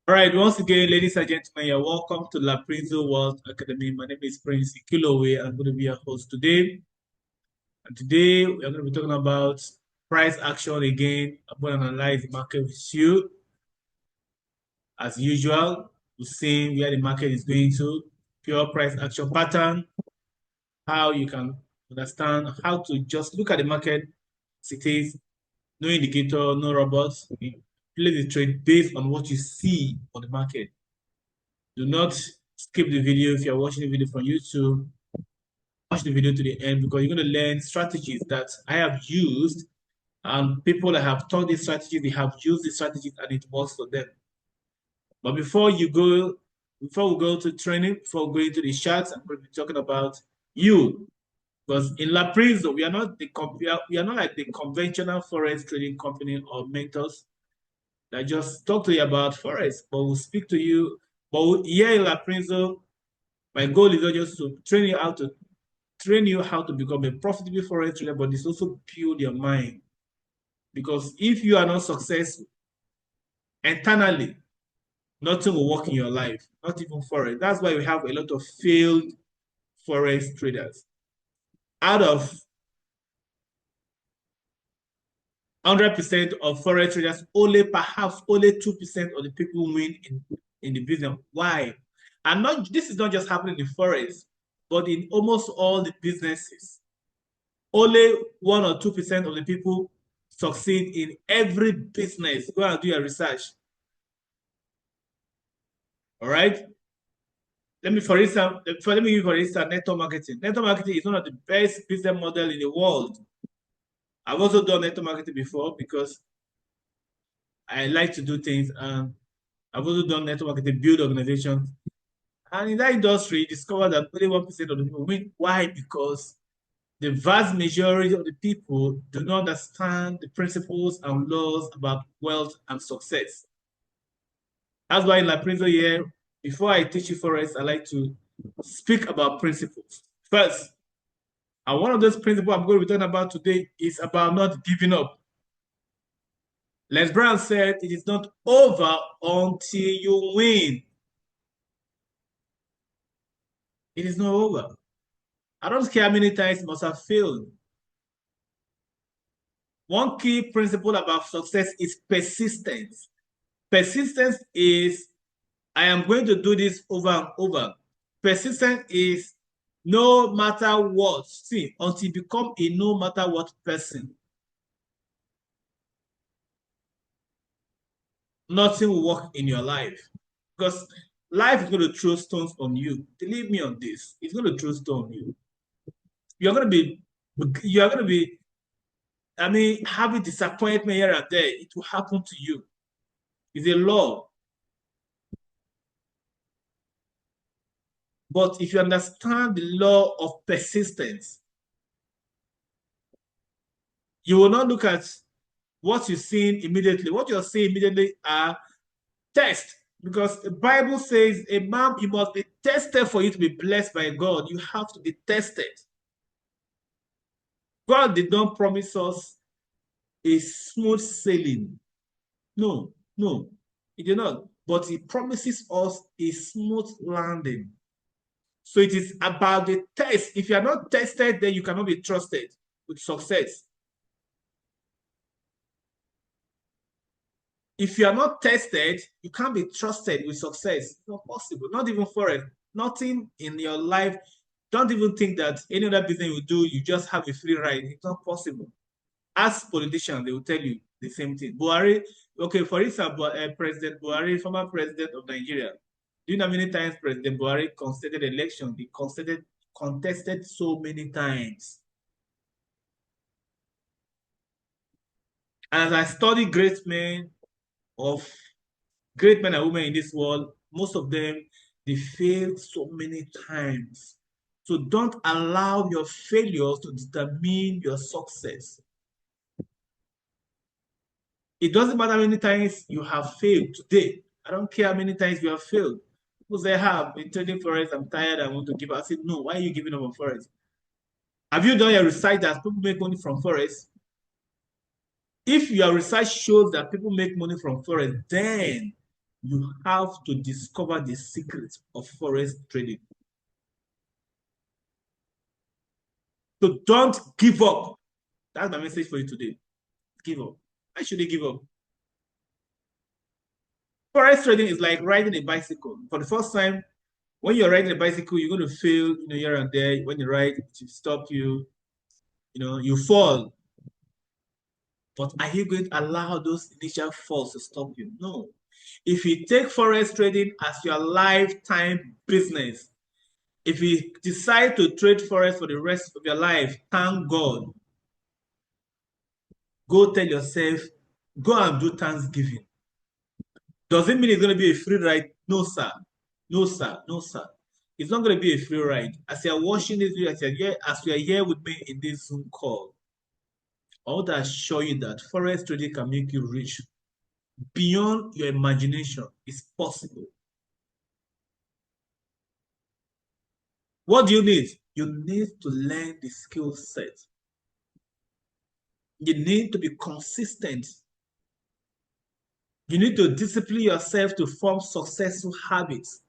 All right, once again, ladies and gentlemen, you're welcome to La Prinzo World Academy. My name is Prince Ikilowe. I'm going to be your host today. And today, we're going to be talking about price action again. I'm going to analyze the market with you. As usual, we're seeing where the market is going to, pure price action pattern, how you can understand how to just look at the market as it is, no indicator, no robots. You play the trade based on what you see on the market. Do not skip the video if you're watching the video from YouTube. Watch the video to the end because you're going to learn strategies that I have used and people that have taught these strategies, they have used these strategies and it works for them. But before we go to training, before we go into the charts, I'm going to be talking about you. Because in La Prinzo, we are not like the conventional forex trading company or mentors that just talk to you about forex, but we'll speak to you. But here in La Prinzo, my goal is not just to train you how to become a profitable forex trader, but it's also build your mind. Because if you are not successful internally, nothing will work in your life, not even forex. That's why we have a lot of failed forex traders. Out of 100% of forex traders, perhaps only 2% of the people win in the business. Why? And not this is not just happening in forex, but in almost all the businesses. Only 1 or 2% of the people succeed in every business. Go and do your research. All right. Let me give you for instance network marketing. Network marketing is one of the best business model in the world. I've also done network marketing before because I like to do things, and I've also done network marketing, build organizations. And in that industry, you discover that only 1% of the people win. Why? Because the vast majority of the people do not understand the principles and laws about wealth and success. That's why in La Prinzo here, before I teach you forex, I like to speak about principles. First, and one of those principles I'm going to be talking about today is about not giving up. Les Brown said, it is not over until you win. It is not over. I don't care how many times you must have failed. One key principle about success is persistence. Persistence is, I am going to do this over and over. Persistence is no matter what. See, until you become a no matter what person, nothing will work in your life. Because life is going to throw stones on you. Believe me on this. It's going to throw stones on you. You're going to be, you're going to be, having disappointment here and there. It will happen to you. It's a law. But if you understand the law of persistence, you will not look at what you're seeing immediately. What you're seeing immediately are tests. Because the Bible says a man, you must be tested for you to be blessed by God. You have to be tested. God did not promise us a smooth sailing. No, no, he did not. But he promises us a smooth landing. So it is about the test. If you are not tested, then you cannot be trusted with success. If you are not tested, you can't be trusted with success. It's not possible. Not even for it. Nothing in your life. Don't even think that any other business you do, you just have a free ride. It's not possible. As politicians, they will tell you the same thing. Buhari, okay, for instance, President Buhari, former president of Nigeria. Do you know how many times President Buhari contested election? He contested so many times. As I study great men and women in this world, most of them, they failed so many times. So don't allow your failures to determine your success. It doesn't matter how many times you have failed today. I don't care how many times you have failed. People say, I've been trading forex, I'm tired, I want to give up. I said, no, why are you giving up on forex? Have you done your research that people make money from forex? If your research shows that people make money from forex, then You have to discover the secret of forex trading. So don't give up. That's my message for you today. Give up. Why should you give up? Forex trading is like riding a bicycle. For the first time, when you're riding a bicycle, you're going to fail, here and there. When you ride, it stop you, you fall. But are you going to allow those initial falls to stop you? No. If you take forex trading as your lifetime business, if you decide to trade forex for the rest of your life, thank God. Go tell yourself, go and do Thanksgiving. Does it mean it's going to be a free ride? No, sir. No, sir. No, sir. It's not going to be a free ride. As you're watching this video, as you are here with me in this Zoom call, I want to assure you that forex trading can make you rich beyond your imagination. It's possible. What do you need? You need to learn the skill set. You need to be consistent. You need to discipline yourself to form successful habits.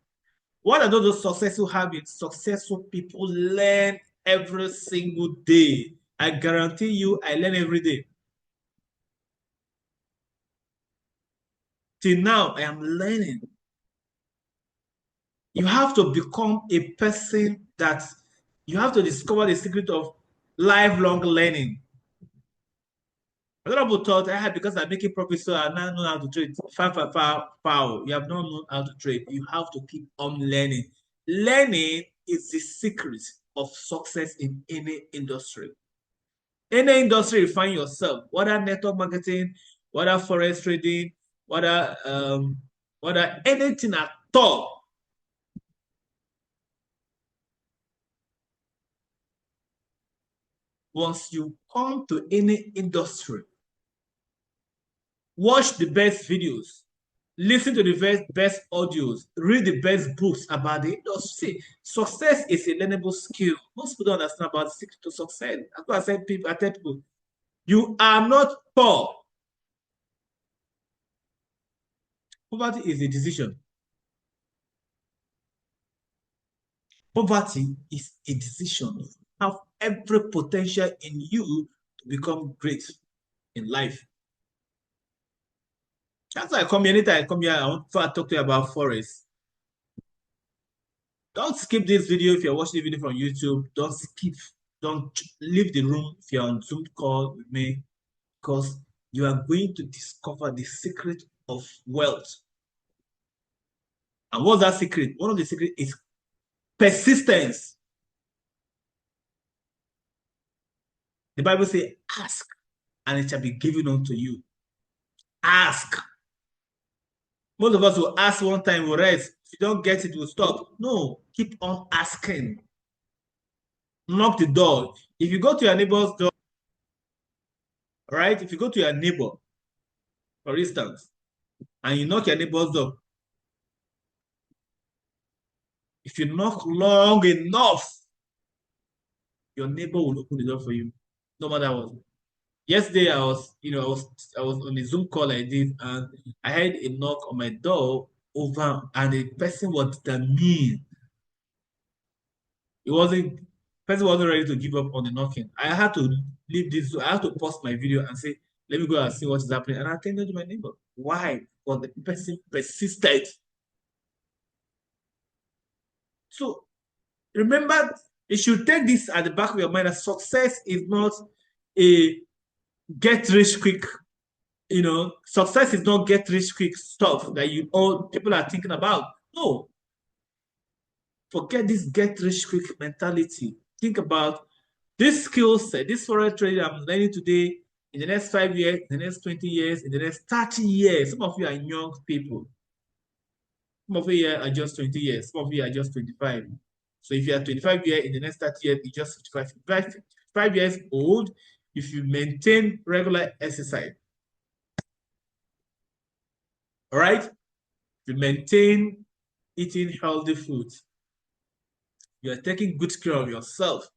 What are those successful habits? Successful people learn every single day. I guarantee you, I learn every day. Till now, I am learning. You have to become a person that you have to discover the secret of lifelong learning. A lot of people thought, because I'm making profit, so I now know how to trade. Foul. You have not known how to trade. You have to keep on learning. Learning is the secret of success in any industry. Any industry you find yourself, whether network marketing, whether forex trading, whether anything at all. Once you come to any industry, watch the best videos, listen to the best audios, read the best books about the industry. Success is a learnable skill. Most people don't understand about the secret to success. That's why I tell people, you are not poor. Poverty is a decision. Poverty is a decision. You have every potential in you to become great in life. That's why I come here. Anytime I come here, I want to talk to you about forex. Don't skip this video if you're watching the video from YouTube. Don't leave the room if you're on Zoom call with me, because you are going to discover the secret of wealth. And what's that secret? One of the secrets is persistence. The Bible says, ask, and it shall be given unto you. Ask. Most of us will ask one time, we'll rest. If you don't get it, we'll stop. No, keep on asking. Knock the door. If you go to your neighbor's door, right? If you go to your neighbor, for instance, and you knock your neighbor's door, if you knock long enough, your neighbor will open the door for you, no matter what. Yesterday, I was on a Zoom call like this, and I had a knock on my door over, and the person was determined. Person wasn't ready to give up on the knocking. I had to leave this. I had to pause my video and say, let me go and see what is happening. And I attended to my neighbor. Why? Because the person persisted. So remember, you should take this at the back of your mind that success is not a get rich quick. Success is not get rich quick stuff that all people are thinking about. No. Forget this get rich quick mentality. Think about this skill set, this forex trading I'm learning today. In the next 5 years, in the next 20 years, in the next 30 years, some of you are young people. Some of you are just 20 years. Some of you are just 25. So if you are 25 years, in the next 30 years, you're just 55 years old. If you maintain regular exercise, all right? If you maintain eating healthy foods, you are taking good care of yourself.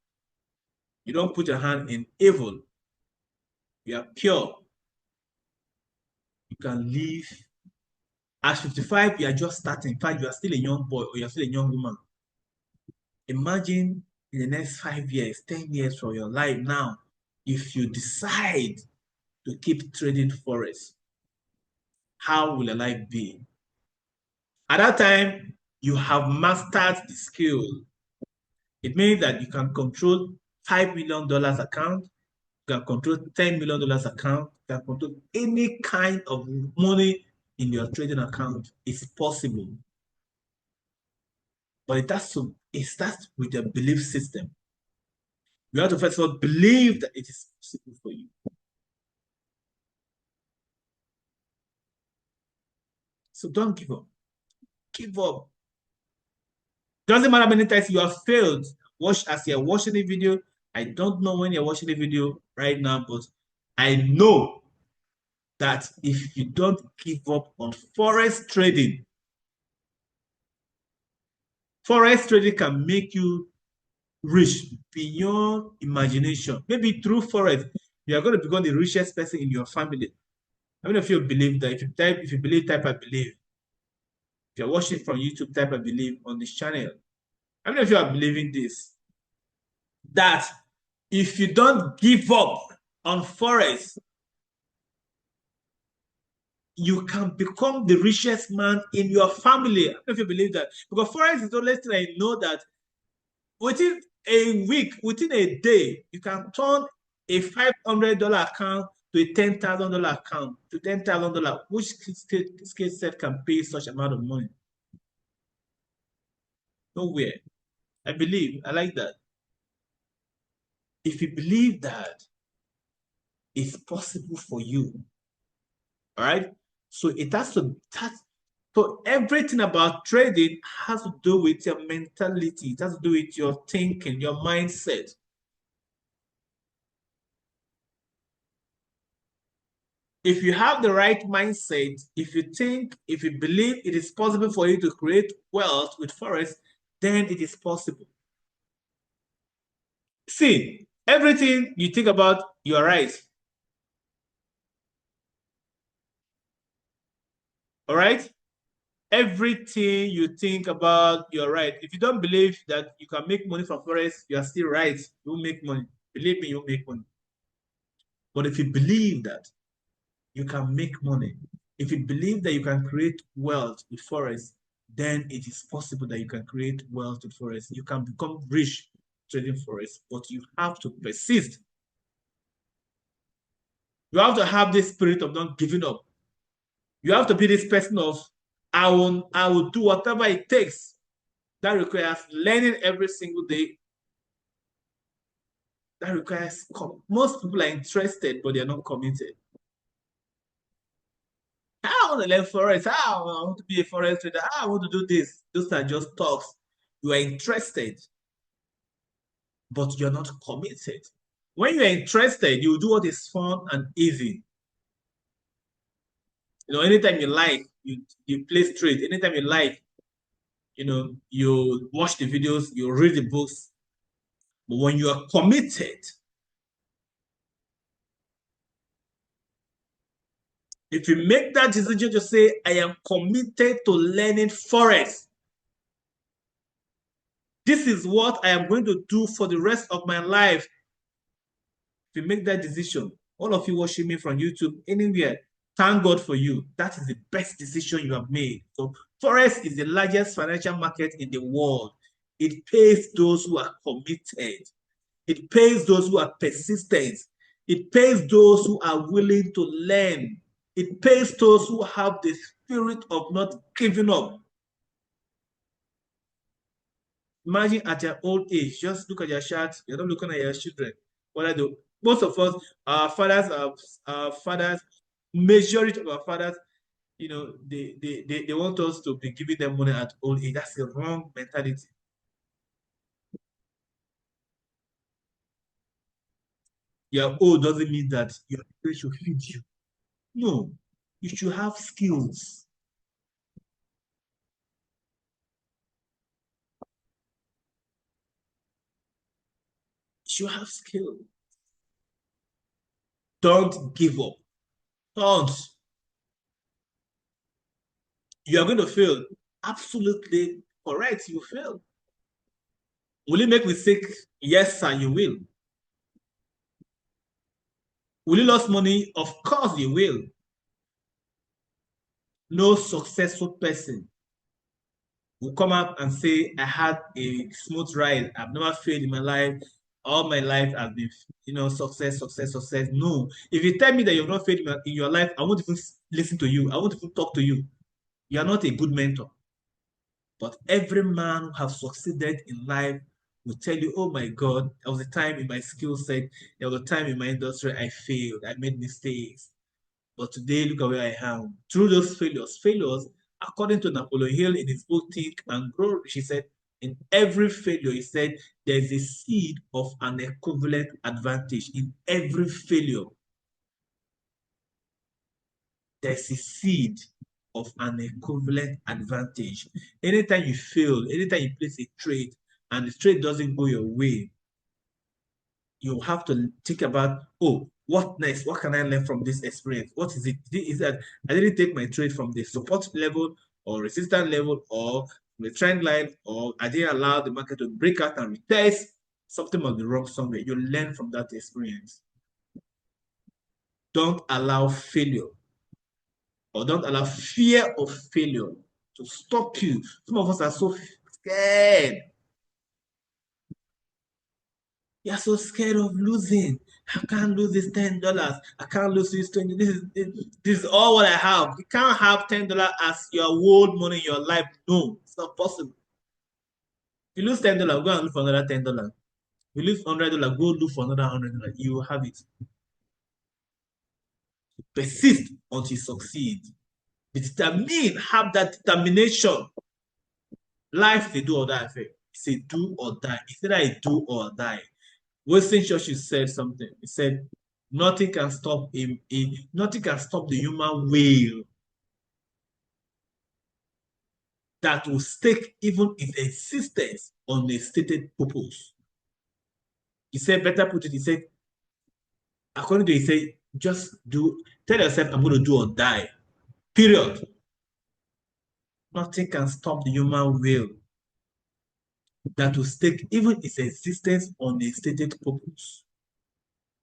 You don't put your hand in evil. You are pure. You can live At 55, you are just starting. In fact, you are still a young boy or you are still a young woman. Imagine in the next 5 years, 10 years from your life now, if you decide to keep trading forex, how will your life be? At that time, you have mastered the skill. It means that you can control $5 million account, you can control $10 million account, you can control any kind of money in your trading account. It's possible. But it starts with a belief system. You have to first of all believe that it is possible for you. So don't give up. Give up. Doesn't matter how many times you have failed. Watch as you're watching the video. I don't know when you're watching the video right now, but I know that if you don't give up on forex trading can make you rich beyond imagination. Maybe through forex, you are going to become the richest person in your family. How many of you believe that? If you believe, type I believe. If you're watching from YouTube, type I believe on this channel. How many of you are believing this? That if you don't give up on forex, you can become the richest man in your family. I don't know if you believe that. Because forex is the only thing I know that within a week, within a day, you can turn a $500 account to a $10,000 account to $10,000. Which skill set can pay such amount of money? Nowhere. I believe. I like that. If you believe that it's possible for you, all right? So it has to so everything about trading has to do with your mentality. It has to do with your thinking, your mindset. If you have the right mindset, if you think, if you believe it is possible for you to create wealth with forex, then it is possible. See, everything you think about, you are right. All right? Everything you think about, you're right. If you don't believe that you can make money from forex, you are still right. You will make money. Believe me, you'll make money. But if you believe that you can make money, if you believe that you can create wealth with forex, then it is possible that you can create wealth with forex. You can become rich trading forex, but you have to persist. You have to have this spirit of not giving up. You have to be this person of I will do whatever it takes. That requires learning every single day. That requires most people are interested, but they're not committed. I want to learn forex. I want to be a forex trader. I want to do this. Those are just talks. You are interested, but you're not committed. When you're interested, you do what is fun and easy. Anytime you like, you play straight. Anytime you like, you watch the videos, you read the books. But when you are committed, if you make that decision to say, I am committed to learning forex, this is what I am going to do for the rest of my life. If you make that decision, all of you watching me from YouTube, anywhere, thank God for you. That is the best decision you have made. So forex is the largest financial market in the world. It pays those who are committed. It pays those who are persistent. It pays those who are willing to learn. It pays those who have the spirit of not giving up. Imagine at your old age, just look at your child. You're not looking at your children. What I do? Most of us, our fathers, majority of our fathers, they want us to be giving them money at old age. That's the wrong mentality. You're old doesn't mean that your parents should feed you. No, you should have skills. You should have skills. Don't give up. Don't. You are going to fail. Absolutely correct. You fail. Will you make mistake? Yes, sir, you will. Will you lose money? Of course you will. No successful person will come up and say, I had a smooth ride. I've never failed in my life. All my life has been, success, success, success. No. If you tell me that you've not failed in your life, I won't even listen to you. I won't even talk to you. You are not a good mentor. But every man who has succeeded in life will tell you, oh my God, there was a time in my skill set, there was a time in my industry I failed, I made mistakes. But today, look at where I am. Through those failures, according to Napoleon Hill in his book Think and Grow, he said, in every failure, he said, there's a seed of an equivalent advantage. In every failure, there's a seed of an equivalent advantage. Anytime you fail, anytime you place a trade and the trade doesn't go your way, you have to think about, oh, what next? What can I learn from this experience? What is it? Is that I didn't take my trade from the support level or resistance level or the trend line, or I didn't allow the market to break out and retest. Something must be wrong somewhere. You learn from that experience. Don't allow failure or don't allow fear of failure to stop you. Some of us are so scared. You're so scared of losing. I can't lose this $10. I can't lose this 20. This is all what I have. You can't have $10 as your whole money in your life. No, it's not possible. If you lose $10, go and look for another $10. If you lose $100, go look for another $100. You will have it. Persist until you succeed. Be determined. Have that determination. Life is a do or die affair. It's a do or die. It's either a do or die. Winston Churchill said something. He said, "Nothing can stop him. Nothing can stop the human will that will stake even its existence on a stated purpose." He said, better put it. He said, according to he said, just do. Tell yourself, I'm going to do or die. Period. Nothing can stop the human will that will stake even its existence on a stated purpose.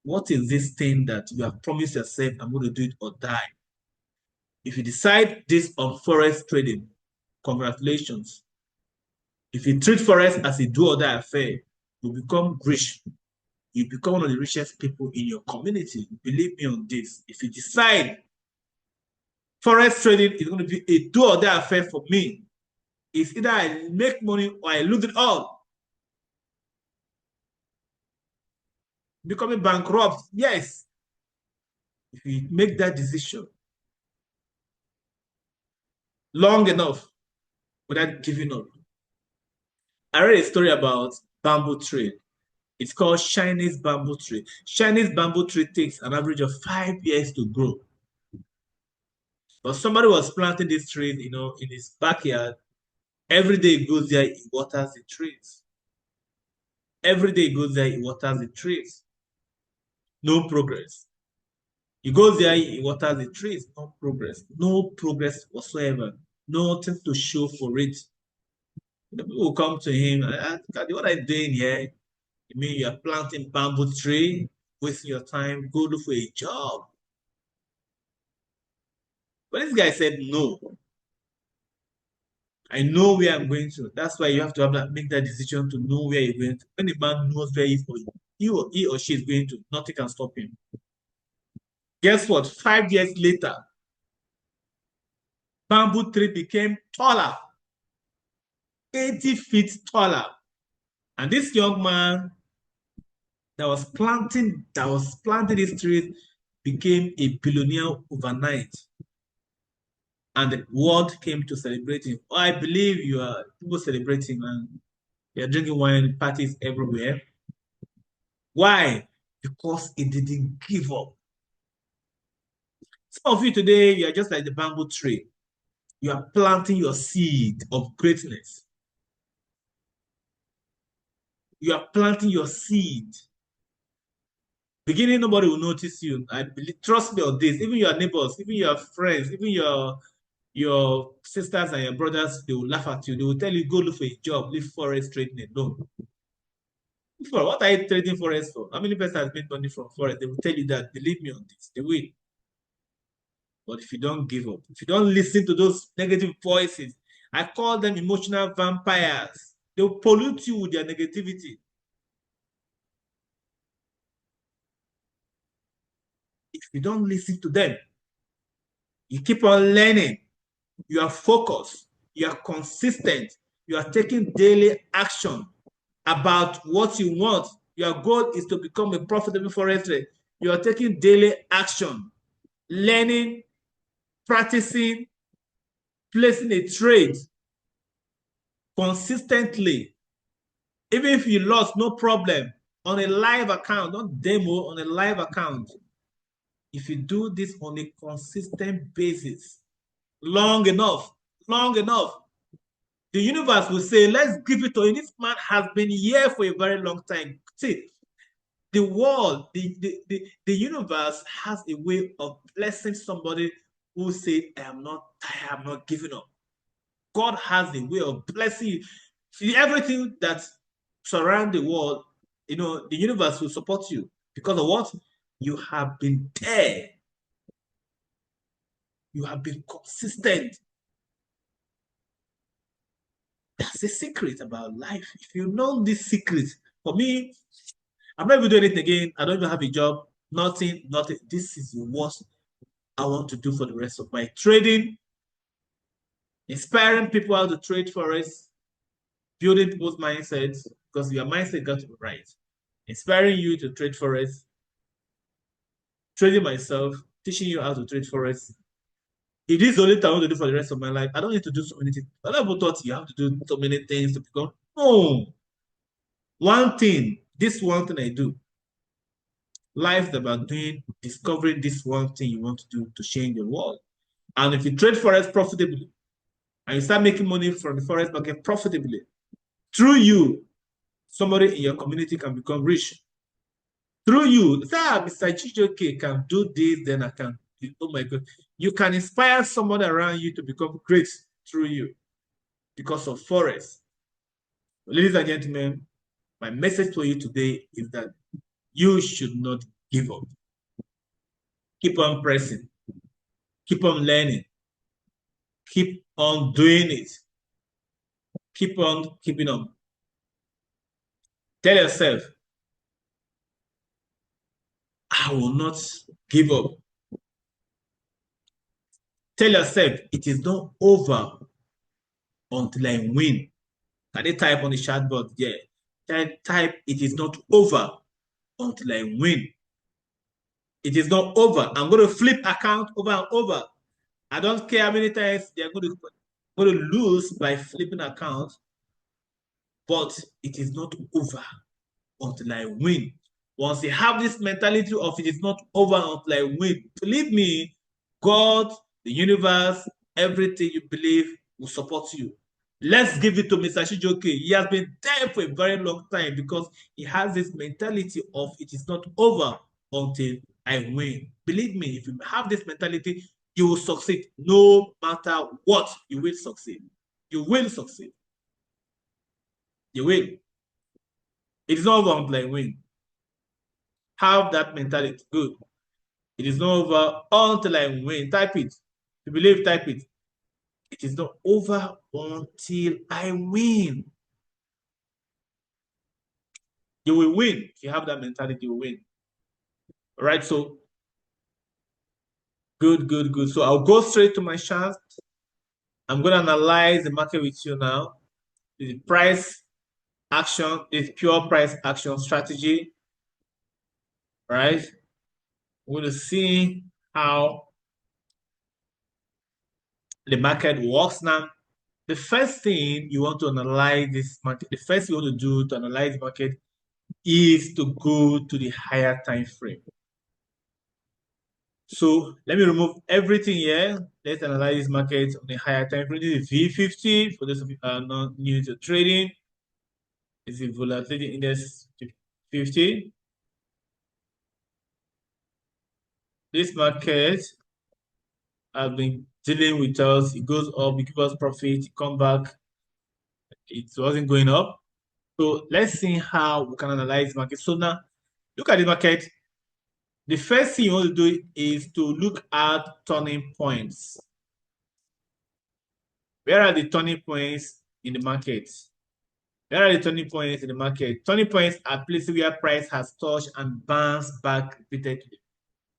What is this thing that you have promised yourself, I'm going to do it or die? If you decide this on forex trading, congratulations. If you treat forex as a do or die affair, you become rich. You become one of the richest people in your community. Believe me on this. If you decide forex trading is going to be a do or die affair for me, it's either I make money or I lose it all. Becoming bankrupt, yes. If you make that decision long enough without giving up. I read a story about bamboo tree. It's called Chinese bamboo tree. Chinese bamboo tree takes an average of 5 years to grow. But somebody was planting this tree, in his backyard. Every day he goes there, he waters the trees. Every day he goes there, he waters the trees. No progress. He goes there, he waters the trees. No progress. No progress whatsoever. Nothing to show for it. The people will come to him, what are you doing here? You mean you're planting bamboo tree, wasting your time, go look for a job. But this guy said, no, I know where I'm going to. That's why you have to make that decision to know where you're going to. When a man knows where he or she is going to, nothing can stop him. Guess what? 5 years later, bamboo tree became taller, 80 feet taller. And this young man that was planting these trees became a billionaire overnight. And the world came to celebrate him. Oh, I believe you are people celebrating and you're drinking wine, parties everywhere. Why? Because he didn't give up. Some of you today, you are just like the bamboo tree. You are planting your seed of greatness. You are planting your seed. Beginning, nobody will notice you. I believe, trust me on this. Even your neighbors, even your friends, even your Your sisters and your brothers, they will laugh at you. They will tell you, go look for a job, leave forex trading alone. For what are you trading forex for? How many person has made money from forex? They will tell you that. Believe me on this. They will. But if you don't give up, if you don't listen to those negative voices, I call them emotional vampires. They'll pollute you with their negativity. If you don't listen to them, you keep on learning, you are focused, you are consistent, you are taking daily action about what you want. Your goal is to become a profitable forex trader. You are taking daily action, learning, practicing, placing a trade consistently. Even if you lost, no problem. On a live account, not demo, on a live account. If you do this on a consistent basis, long enough, the universe will say, let's give it to you. This man has been here for a very long time. See, the world, the universe has a way of blessing somebody who said, I am not tired, I'm not giving up. God has a way of blessing you. See, everything that surrounds the world, the universe will support you because of what? You have been there. You have been consistent. That's the secret about life. If you know this secret, for me, I'm not even doing it again. I don't even have a job. Nothing, nothing. This is what I want to do for the rest of my trading, inspiring people how to trade forex, building people's mindsets, because your mindset got to be right. Inspiring you to trade forex, trading myself, teaching you how to trade forex. It is the only thing I want to do for the rest of my life. I don't need to do so many things. A lot of people thought you have to do so many things to become. No. One thing, this one thing I do. Life is about discovering this one thing you want to do to change the world. And if you trade forex profitably, and you start making money from the forex market profitably, through you, somebody in your community can become rich. Through you, say, Mr. Chijoke can do this, then I can. Oh my God. You can inspire someone around you to become great through you because of forex. Ladies and gentlemen, my message to you today is that you should not give up. Keep on pressing. Keep on learning. Keep on doing it. Keep on keeping on. Tell yourself, I will not give up. Tell yourself, it is not over until I win. Can you type on the chat box? Yeah. Type, it is not over until I win. It is not over. I'm going to flip account over and over. I don't care how many times they're going to lose by flipping account, but it is not over until I win. Once you have this mentality of it is not over until I win, believe me, God, the universe, everything you believe will support you. Let's give it to Mr. Shijoke. He has been there for a very long time because he has this mentality of it is not over until I win. Believe me, if you have this mentality, you will succeed. No matter what, you will succeed. You will succeed. You will. It is not over until I win. Have that mentality. Good. It is not over until I win. Type it. If you believe, type it. It is not over until I win. You will win. If you have that mentality, you will win. All right. So good, good, good. So I'll go straight to my chart. I'm going to analyze the market with you now. The price action is pure price action strategy. All right. We're going to see how the market works now. The first thing you want to analyze this market, the first thing you want to do to analyze the market is to go to the higher time frame. So let me remove everything here. Let's analyze this market on the higher time frame. This is V50 for those of you who are not new to trading. This is volatility index 50. This market has been dealing with us. It goes up, it gives us profit, it come back, it wasn't going up. So let's see how we can analyze market. So now look at the market. The first thing you want to do is to look at turning points. Where are the turning points in the market? Where are the turning points in the market? Turning points are places where price has touched and bounced back repeatedly.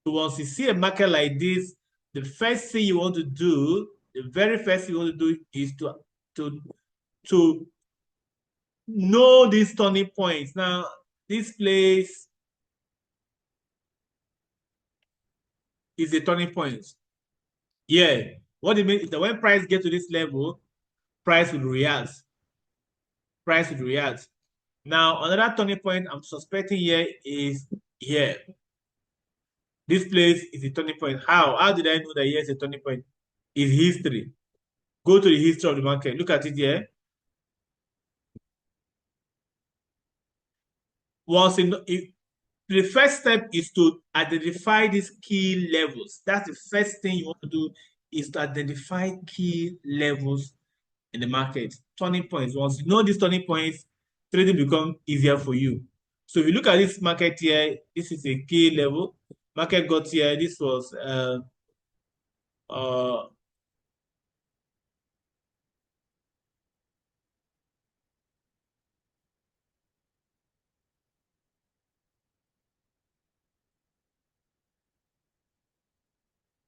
So once you see a market like this, the first thing you want to do, the very first thing you want to do is to know these turning points. Now, this place is a turning point. Yeah. What it means is that when price get to this level, price will react. Price will react. Now, another turning point I'm suspecting here is here. This place is a turning point. How? How did I know that here is a turning point? Is history. Go to the history of the market. Look at it here. Once the first step is to identify these key levels. That's the first thing you want to do is to identify key levels in the market. Turning points. Once you know these turning points, trading becomes easier for you. So if you look at this market here, this is a key level. Market got here. This was uh,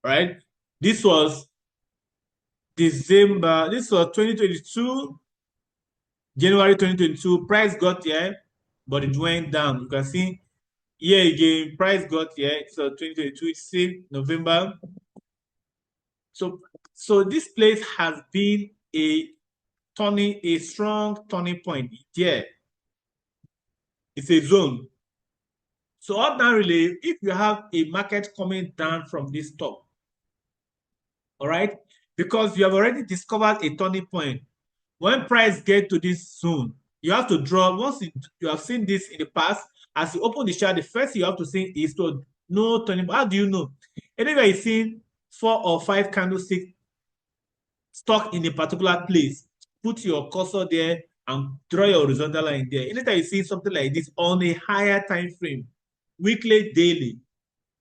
right. This was December. This was 2022. January 2022, price got here, but it went down. You can see here again, price got here. So 2022, it's still November. So this place has been a strong turning point. Yeah, it's a zone. So ordinarily, if you have a market coming down from this top, all right, because you have already discovered a turning point. When price get to this zone, you have to draw. Once you have seen this in the past, as you open the chart, the first thing you have to see is to know turning. How do you know? Anyway, you see 4 or 5 candlesticks stuck in a particular place, put your cursor there and draw your horizontal line there. Anytime you see something like this on a higher time frame, weekly, daily,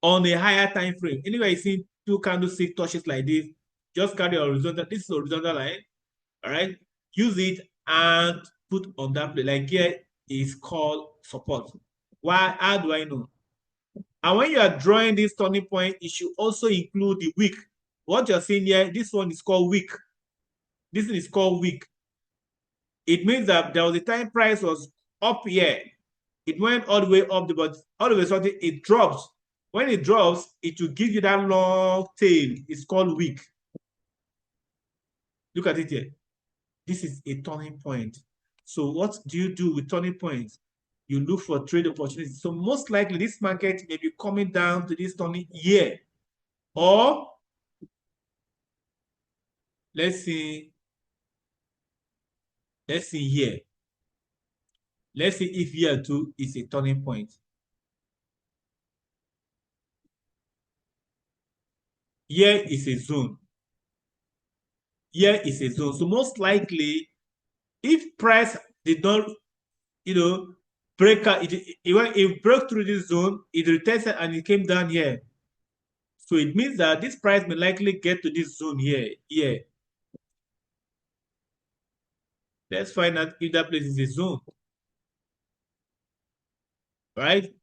on a higher time frame. Anyway, you see 2 candlestick touches like this, just carry your horizontal. This is horizontal line. All right, use it and put on that plate. Like here is called support. Why? How do I know? And when you are drawing this turning point, it should also include the wick. What you're seeing here, this one is called wick. This one is called wick. It means that there was a time price was up here. It went all the way up, but all of a sudden it drops. When it drops, it will give you that long tail. It's called wick. Look at it here. This is a turning point. So what do you do with turning points? You look for trade opportunities. So most likely this market may be coming down to this turning here. Or let's see here. Let's see if here too is a turning point. Here is a zone. Here is a zone. So most likely, if price did not, break out, it broke through this zone, it retested and it came down here. So it means that this price may likely get to this zone here. Here. Let's find out if that place is a zone. Right?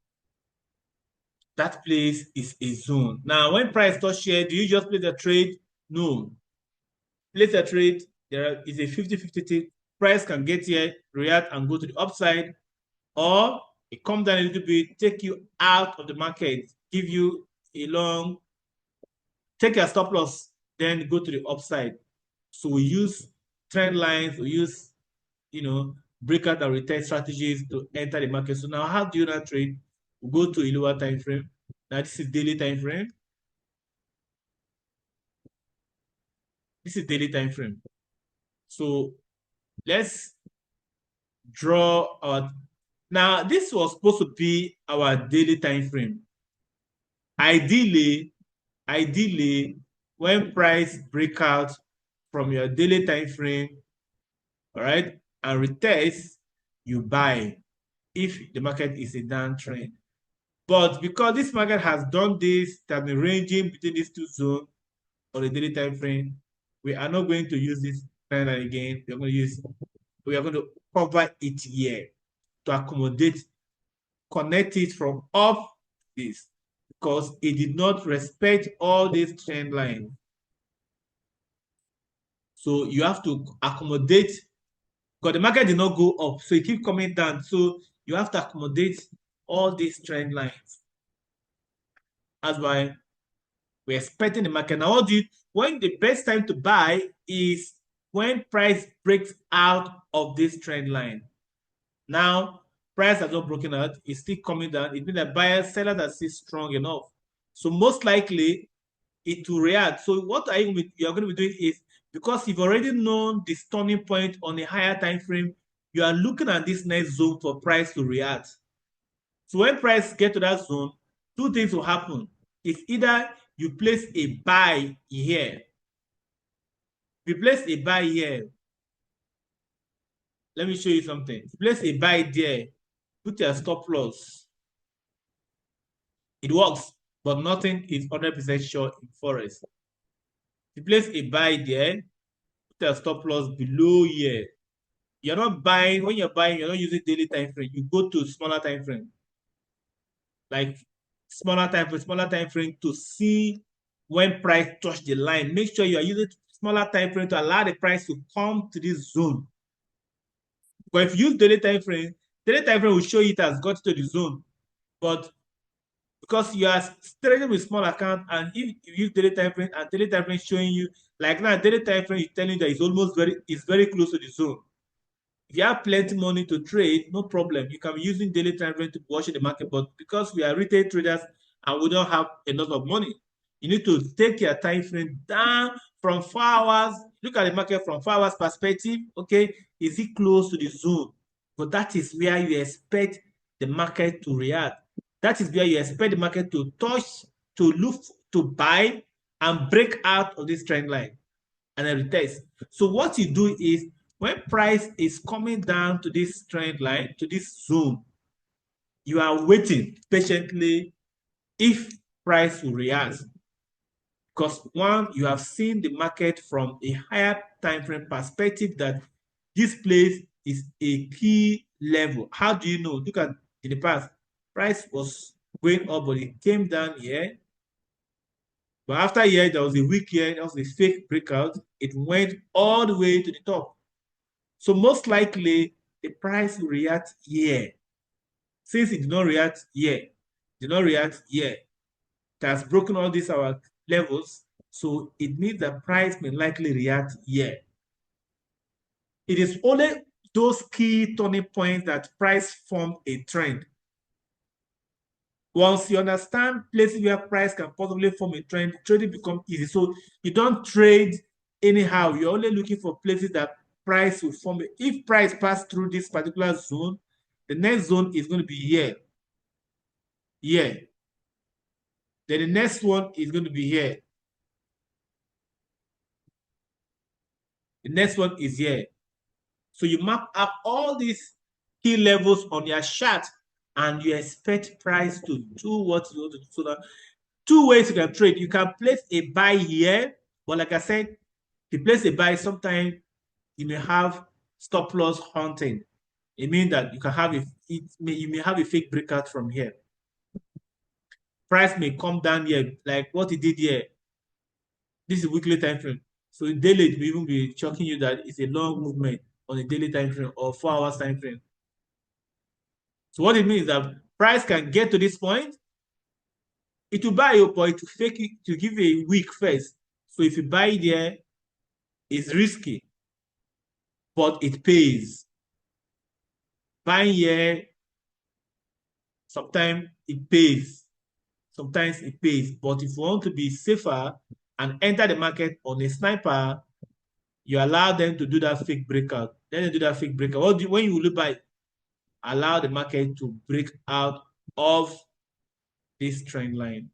That place is a zone. Now, when price touch here, do you just place a trade? No. Place a trade, there is a 50-50 price can get here, react and go to the upside, or it come down a little bit, take you out of the market, give you a long, take your stop loss, then go to the upside. So we use trend lines, we use, breakout and retest strategies to enter the market. So now how do you not trade? We go to a lower time frame. Now this is daily time frame. This is daily time frame. So let's draw our. Now this was supposed to be our daily time frame. Ideally, when price break out from your daily time frame, all right, and retest, you buy if the market is a downtrend. But because this market has done this, it has been ranging between these two zones on the daily time frame, we are not going to use this trend line again. We are going to cover it here to accommodate, connect it from off this, because it did not respect all these trend lines. So you have to accommodate, because the market did not go up, so it keeps coming down. So you have to accommodate all these trend lines. That's why we're expecting the market. Now, when the best time to buy is when price breaks out of this trend line. Now, price has not broken out, it's still coming down. It means that buyers, sellers are still strong enough. So most likely it will react. So what you're going to be doing is, because you've already known the turning point on a higher time frame, you are looking at this next zone for price to react. So when price get to that zone, two things will happen. It's either you place a buy here. If you place a buy here, let me show you something. If you place a buy there, put your stop loss. It works, but nothing is 100% sure in forex. If you place a buy there, put your stop loss below here. You're not buying, when you're buying, you're not using daily time frame. You go to smaller time frame. Like smaller time frame to see when price touch the line. Make sure you are using smaller time frame to allow the price to come to this zone. But if you use daily time frame will show it has got to the zone. But because you are trading with small account, and if you use daily time frame and daily time frame showing you, like now, daily time frame is telling you that it's very close to the zone. If you have plenty money to trade, no problem. You can be using daily time frame to watch the market. But because we are retail traders and we don't have enough of money, you need to take your time frame down from 4 hours. Look at the market from 4 hours perspective. Okay, is it close to the zone? But that is where you expect the market to react. That is where you expect the market to touch, to look, to buy, and break out of this trend line and then retest. So what you do is, when price is coming down to this trend line, to this zone, you are waiting patiently if price will react. Because one, you have seen the market from a higher time frame perspective that this place is a key level. How do you know? Look at in the past, price was going up, but it came down here. But after here, there was a weak here, there was a fake breakout. It went all the way to the top. So most likely, the price will react here. Since it did not react here, it has broken all these our levels. So it means that price may likely react here. It is only those key turning points that price form a trend. Once you understand places where price can possibly form a trend, trading becomes easy. So you don't trade anyhow. You're only looking for places that price will form. If price pass through this particular zone, the next zone is going to be here. Here. Then the next one is going to be here. The next one is here. So you map up all these key levels on your chart, and you expect price to do what you want to do. So that two ways you can trade. You can place a buy here, but like I said, if you place a buy, sometimes you may have stop loss hunting. It means that you can have you may have a fake breakout from here. Price may come down here, like what it did here. This is weekly time frame. So in daily, it will even be shocking you that it's a long movement on a daily time frame or 4 hours time frame. So what it means is that price can get to this point, it will buy you, but it will fake it to give a weak first. So if you buy there, it's risky, but it pays. Buying here, sometimes it pays. Sometimes it pays. But if you want to be safer and enter the market on a sniper, you allow them to do that fake breakout. Then they do that fake breakout. When you look by, allow the market to break out of this trend line.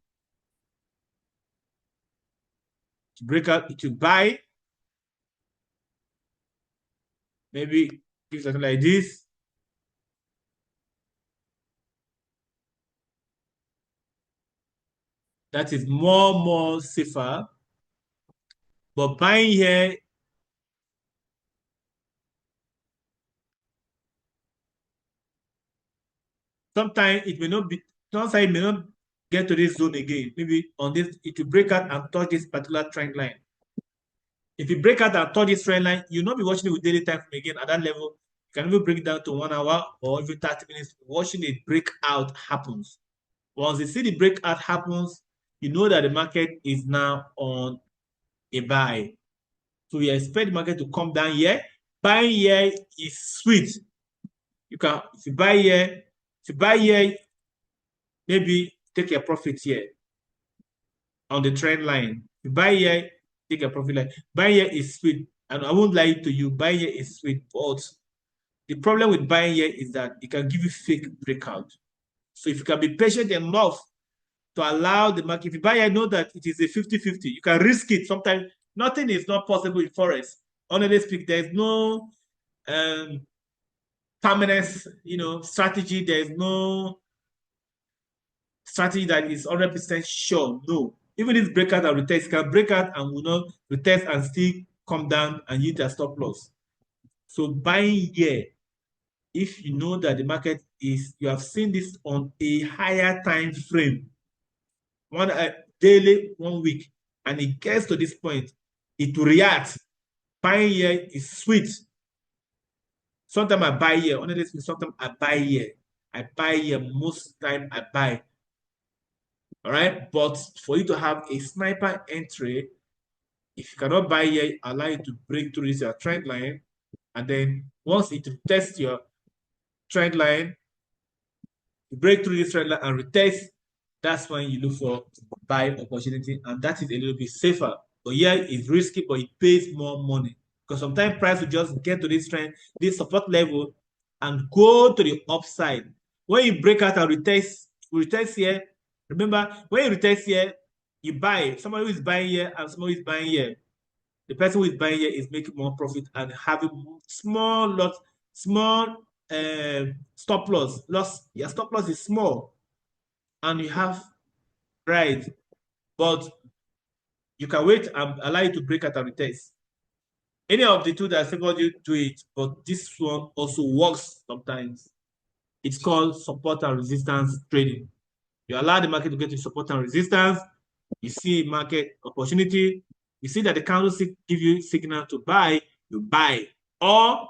to break out, to buy, maybe give something like this. That is more safer. But buying here, sometimes it may not be, sometimes it may not get to this zone again. Maybe on this, it will break out and touch this particular trend line. If you break out and touch this trend line, you'll not be watching it with daily time frame again at that level. You can even break it down to 1 hour or even 30 minutes. Watching the breakout happens. Once you see the breakout happens, you know that the market is now on a buy. So you expect the market to come down here. Buying here is sweet. You can, if you buy here, maybe take your profit here on the trend line. If you buy here, take a profit line. Buying here is sweet. And I won't lie to you, buying here is sweet, but the problem with buying here is that it can give you fake breakout. So if you can be patient enough to allow the market, if you buy here, know that it is a 50-50. You can risk it. Sometimes nothing is not possible in forex. Honestly speak, there's no permanent, strategy. There's no strategy that is 100% sure. No. Even if breakout and retest can break out and will not retest and still come down and hit a stop loss. So buying here, if you know that the market is, you have seen this on a higher time frame, one daily, 1 week, and it gets to this point, it will react. Buying here is sweet. Sometimes I buy here. Honestly, sometimes I buy here. I buy here. Most time I buy. All right. But for you to have a sniper entry, if you cannot buy here, allow you to break through this trend line. And then once it tests your trend line, you break through this trend line and retest, that's when you look for buy opportunity. And that is a little bit safer. But yeah, it's risky, but it pays more money. Because sometimes price will just get to this trend, this support level, and go to the upside. When you break out and retest here, remember, when you retest here, you buy. Somebody who is buying here and somebody who is buying here. The person who is buying here is making more profit and having small stop loss. Your stop loss is small, and you have right, but you can wait and allow you to break out and retest. Any of the two that favored you, do it, but this one also works sometimes. It's called support and resistance trading. You allow the market to get to support and resistance. You see market opportunity. You see that the candlestick give you signal to buy, you buy. Or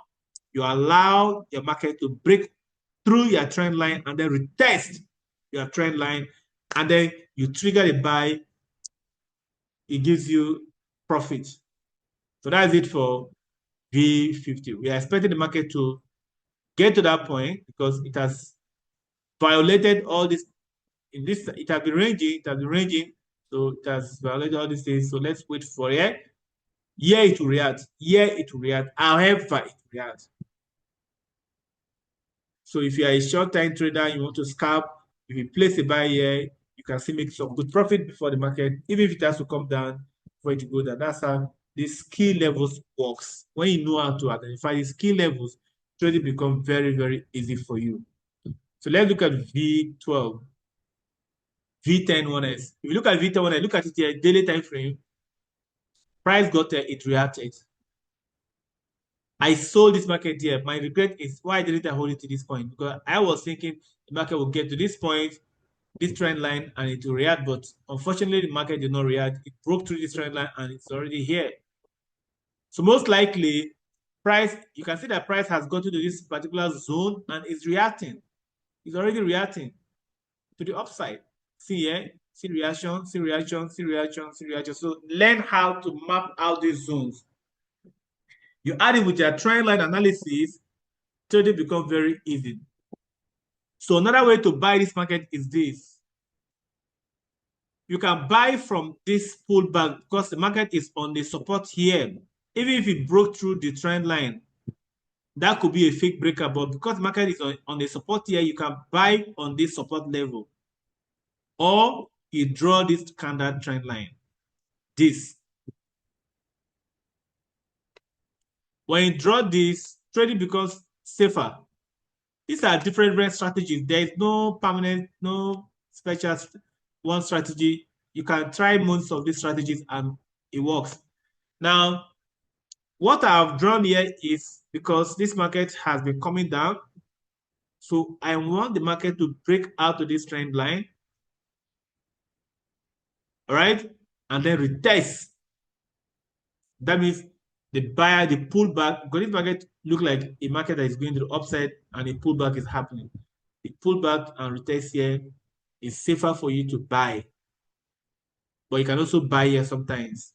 you allow your market to break through your trend line and then retest your trend line. And then you trigger the buy. It gives you profit. So that's it for V50. We are expecting the market to get to that point because it has violated all this. In this, it has been ranging. So it has violated all these things. So let's wait for it. Yeah, it will react. Yeah, it will react. However, it will react. So if you are a short-time trader, you want to scalp, if you place a buy here, you can still make some good profit before the market, even if it has to come down for it to go down. That's how these key levels works. When you know how to identify these key levels, trading becomes very easy for you. So let's look at V12. V10 1S. If you look at V10 1S, look at it here, daily time frame. Price got there, it reacted. I sold this market here. My regret is why didn't I hold it to this point? Because I was thinking the market will get to this point, this trend line, and it will react. But unfortunately, the market did not react. It broke through this trend line and it's already here. So most likely, price, you can see that price has gotten to this particular zone and is reacting. It's already reacting to the upside. See here, see reaction, see reaction, see reaction, see reaction. So learn how to map out these zones. You add it with your trend line analysis, trading becomes very easy. So another way to buy this market is this. You can buy from this pullback because the market is on the support here. Even if it broke through the trend line, that could be a fake breaker. But because the market is on the support here, you can buy on this support level. Or you draw this candle trend line. This. When you draw this, trading becomes safer. These are different strategies. There is no permanent, no special one strategy. You can try most of these strategies and it works. Now, what I've drawn here is because this market has been coming down. So I want the market to break out of this trend line. All right. And then retest. That means the buyer, the pullback, because this market look like a market that is going to the upside and a pullback is happening. The pullback and retest here is safer for you to buy. But you can also buy here sometimes.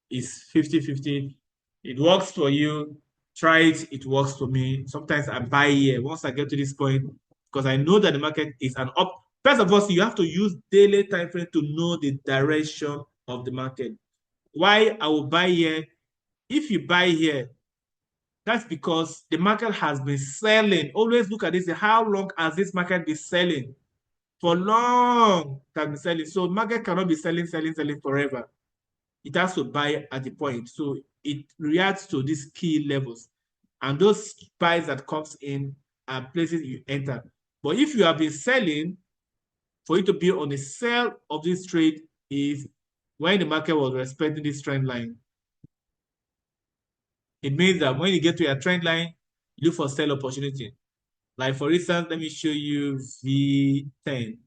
It's 50-50. It works for you. Try it. It works for me. Sometimes I buy here once I get to this point because I know that the market is an up. First of all, you have to use daily time frame to know the direction of the market. Why I will buy here? If you buy here, that's because the market has been selling. Always look at this. How long has this market been selling? For long, it has been selling. So market cannot be selling forever. It has to buy at the point. So it reacts to these key levels. And those buys that comes in are places you enter. But if you have been selling, for you to be on the sell of this trade is when the market was respecting this trend line. It means that when you get to your trend line, look for sell opportunity. Like for instance, let me show you V10.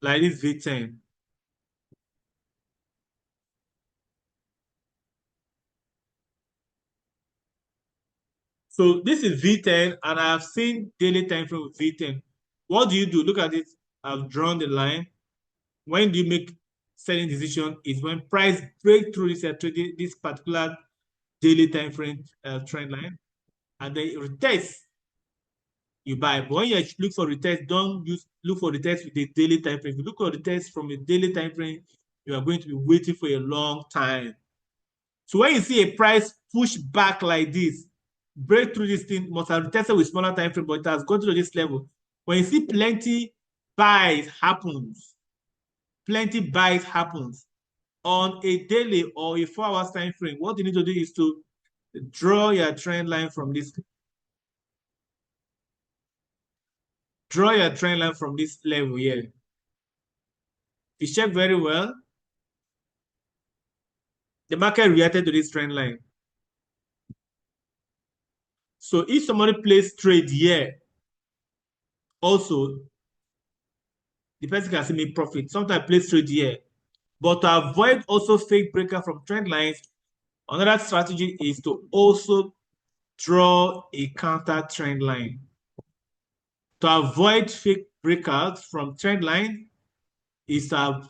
Like this V10. So this is V10, and I've seen daily time frame with V10. What do you do? Look at it. I've drawn the line. When do you make selling decision? Is when price break through this particular daily time frame trend line, and then it retest. You buy. But when you look for retest, don't look for retest with the daily time frame. If you look for retest from a daily time frame, you are going to be waiting for a long time. So when you see a price push back like this, break through this thing, must have tested with smaller time frame, but it has gone to this level. When you see plenty buys happens, on a daily or a 4 hours time frame, what you need to do is to draw your trend line from this. Draw your trend line from this level here. If you check very well, the market reacted to this trend line. So if somebody plays trade here, also, the person can see me profit. Sometimes place trade here. But to avoid also fake breaker from trend lines, another strategy is to also draw a counter trend line. To avoid fake breakouts from trend line is to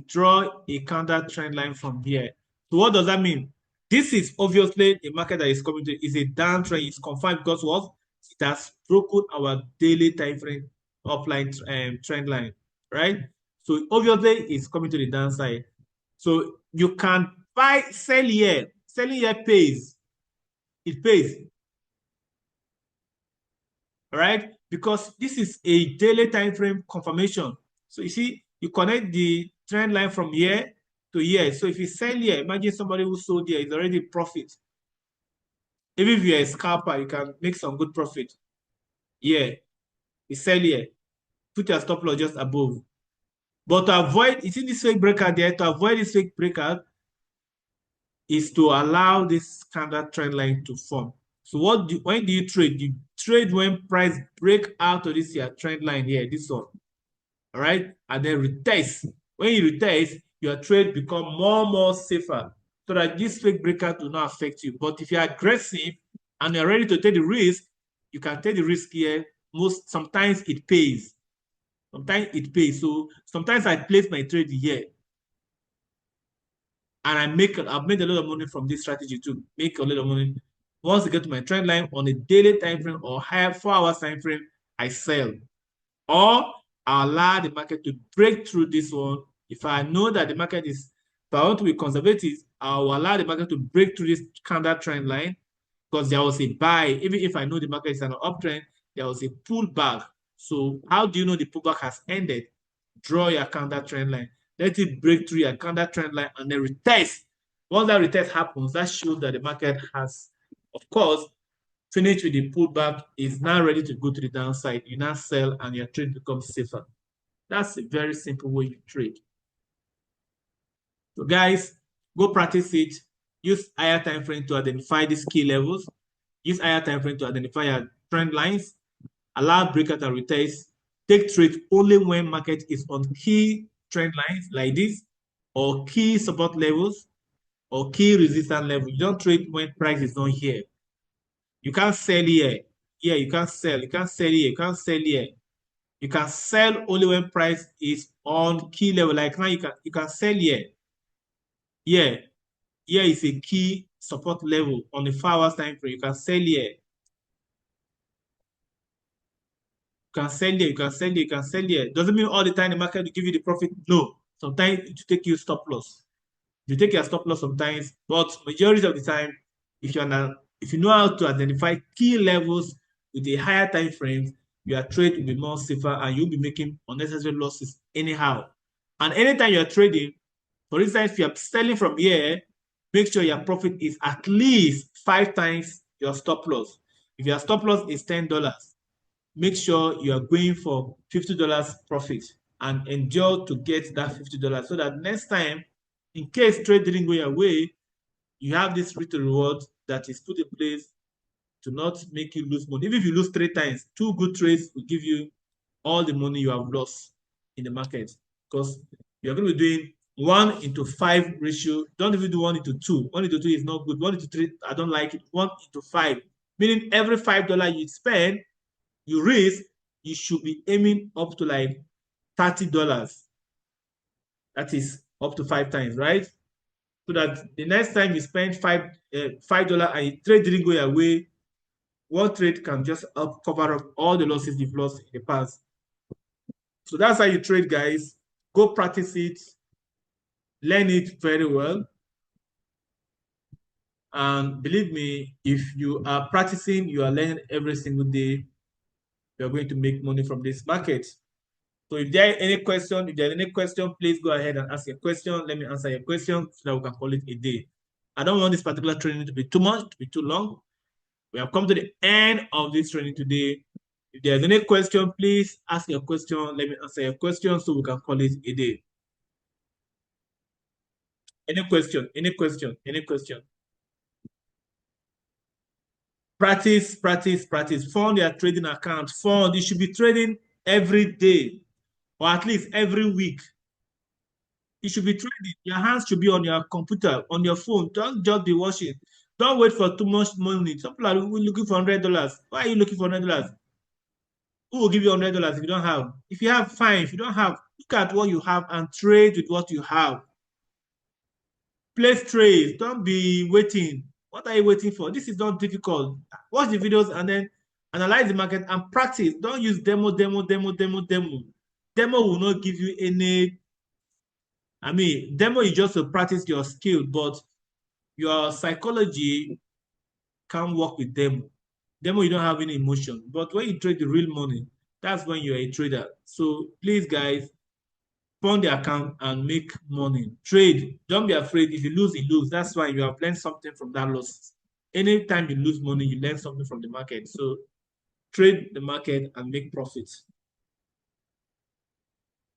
draw a counter trend line from here. So what does that mean? This is obviously a market that is coming to is a downtrend. It's confirmed because what? It has broken our daily time frame upline trend line, right? So obviously it's coming to the downside. So you can buy, sell here. Selling here pays. It pays. All right? Because this is a daily time frame confirmation. So you see, you connect the trend line from here to here. So if you sell here, imagine somebody who sold here is already profit. Even if you're a scalper, you can make some good profit. Yeah, you sell here. Put your stop loss just above. But to avoid, you see this fake breakout there, to avoid this fake breakout is to allow this standard trend line to form. So when do you trade? You trade when price break out of this here trend line here, this one. All right, and then retest. When you retest, your trade become more safer so that this fake breakout will not affect you. But if you're aggressive and you're ready to take the risk, you can take the risk here. Sometimes it pays. Sometimes it pays. So sometimes I place my trade here. And I've made a lot of money from this strategy to make a lot of money. Once I get to my trend line on a daily time frame or higher 4 hours time frame, I sell. Or I allow the market to break through this one. If I know that the market is, if I want to be conservative, I will allow the market to break through this counter trend line because there was a buy. Even if I know the market is an uptrend, there was a pullback. So how do you know the pullback has ended? Draw your counter trend line. Let it break through your counter trend line and then retest. Once that retest happens, that shows that the market has, of course, finished with the pullback, is now ready to go to the downside. You now sell and your trade becomes safer. That's a very simple way you trade. So guys, go practice it. Use higher time frame to identify these key levels. Use higher time frame to identify your trend lines. Allow breakout and retest. Take trades only when market is on key trend lines like this, or key support levels, or key resistance level. You don't trade when price is not here. You can't sell here. Here, you can't sell. You can't sell here. You can't sell here. You can sell only when price is on key level. Like now, you can sell here. Here, here is a key support level on the 4 hours time frame. You can sell here. You can sell here, you can sell here, you can sell here. Doesn't mean all the time the market will give you the profit. No. Sometimes it will take you stop loss. You take your stop loss sometimes, but majority of the time, if you know how to identify key levels with a higher time frame, your trade will be more safer and you'll be making unnecessary losses anyhow. And anytime you're trading, for instance, if you're selling from here, make sure your profit is at least 5 times your stop loss. If your stop loss is $10, make sure you are going for $50 profit and endure to get that $50 so that next time, in case trade didn't go your way, you have this little reward that is put in place to not make you lose money. Even if you lose 3 times, 2 good trades will give you all the money you have lost in the market, because you're going to be doing 1:5 ratio. Don't even do 1:2. 1:2 is not good. 1:3, I don't like it. 1:5, meaning every $5 you spend, you raise, you should be aiming up to like $30. That is up to 5 times, right? So that the next time you spend $5 and trade didn't go your way, one trade can just help cover up all the losses you've lost in the past. So that's how you trade, guys. Go practice it, learn it very well. And believe me, if you are practicing, you are learning every single day, you're going to make money from this market. So if there are any question, please go ahead and ask your question. Let me answer your question so that we can call it a day. I don't want this particular training to be too much, to be too long. We have come to the end of this training today. If there's any question, please ask your question. Let me answer your question so we can call it a day. Any question, any question, any question. Practice, practice, practice. Fund your trading account. Fund. You should be trading every day or at least every week. You should be trading. Your hands should be on your computer, on your phone. Don't just be watching. Don't wait for too much money. Some people are looking for $100. Why are you looking for $100? Who will give you $100 if you don't have? If you have, fine. If you don't have, look at what you have and trade with what you have. Place trades. Don't be waiting. What are you waiting for? This is not difficult. Watch the videos and then analyze the market and practice. Don't use demo. Demo will not give you any. I mean, demo is just to practice your skill, but your psychology can't work with demo. Demo, you don't have any emotion. But when you trade the real money, that's when you're a trader. So please, guys, fund the account and make money. Trade. Don't be afraid. If you lose, you lose. That's why you have learned something from that loss. Anytime you lose money, you learn something from the market. So trade the market and make profits.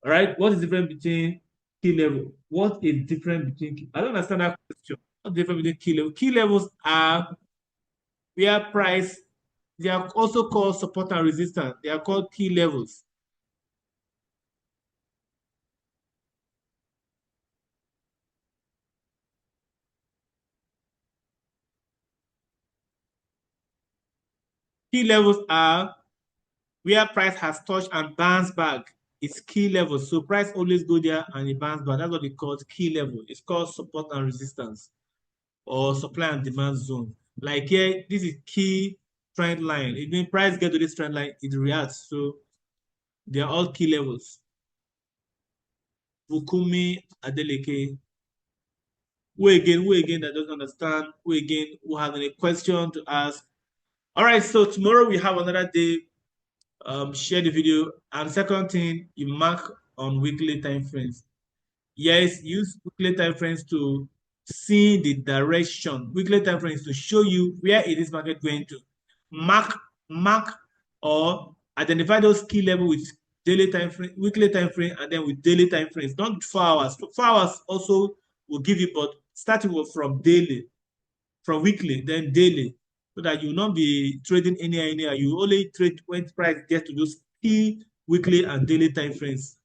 All right. What is the difference between key level? What is different between? I don't understand that question. What's the difference between key level? Key levels are where price. They are also called support and resistance. They are called key levels. Key levels are where price has touched and bounced back. It's key levels. So price always go there and it bounce back. That's what they call key level. It's called support and resistance or supply and demand zone. Like here, this is key trend line. If the price get to this trend line, it reacts. So they are all key levels. Bukumi Adeleke. Who again that doesn't understand? Who again who has any question to ask? All right, so tomorrow we have another day. Share the video. And second thing, you mark on weekly time frames. Yes, use weekly time frames to see the direction. Weekly time frames to show you where is this market going to. Mark or identify those key level with daily time frame, weekly time frame, and then with daily time frames. Not 4 hours. 4 hours also will give you, but starting from daily, from weekly, then daily, so that you will not be trading anyhow. You only trade when price gets to those key weekly and daily time frames,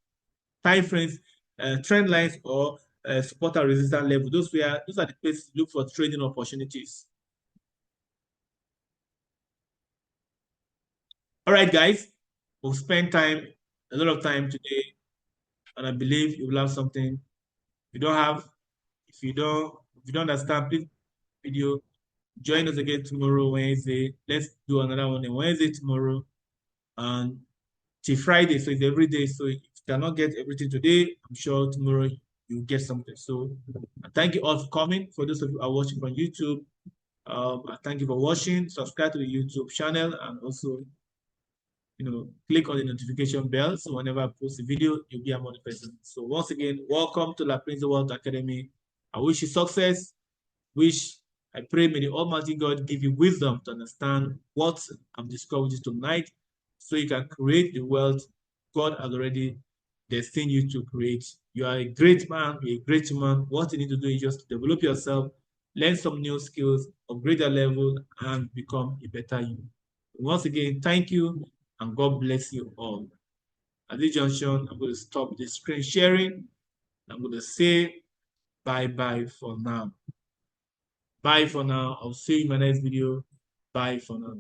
trend lines, or support and resistance level. Those are the places to look for trading opportunities. All right, guys, we've spent a lot of time today, and I believe you will have something. If you don't understand, please video. Join us again tomorrow, Wednesday. Let's do another one on Wednesday tomorrow and till Friday. So it's every day. So if you cannot get everything today, I'm sure tomorrow you'll get something. So thank you all for coming. For those of you who are watching on YouTube, thank you for watching. Subscribe to the YouTube channel and also, click on the notification bell. So whenever I post a video, you'll be among the person. So once again, welcome to La Prince World Academy. I wish you success. I pray may the Almighty God give you wisdom to understand what I'm discussing with you tonight, so you can create the wealth God has already destined you to create. You are a great man, you're a great woman. What you need to do is just develop yourself, learn some new skills, upgrade your level, and become a better you. Once again, thank you, and God bless you all. At this junction, I'm going to stop the screen sharing. I'm going to say bye-bye for now. Bye for now. I'll see you in my next video. Bye for now.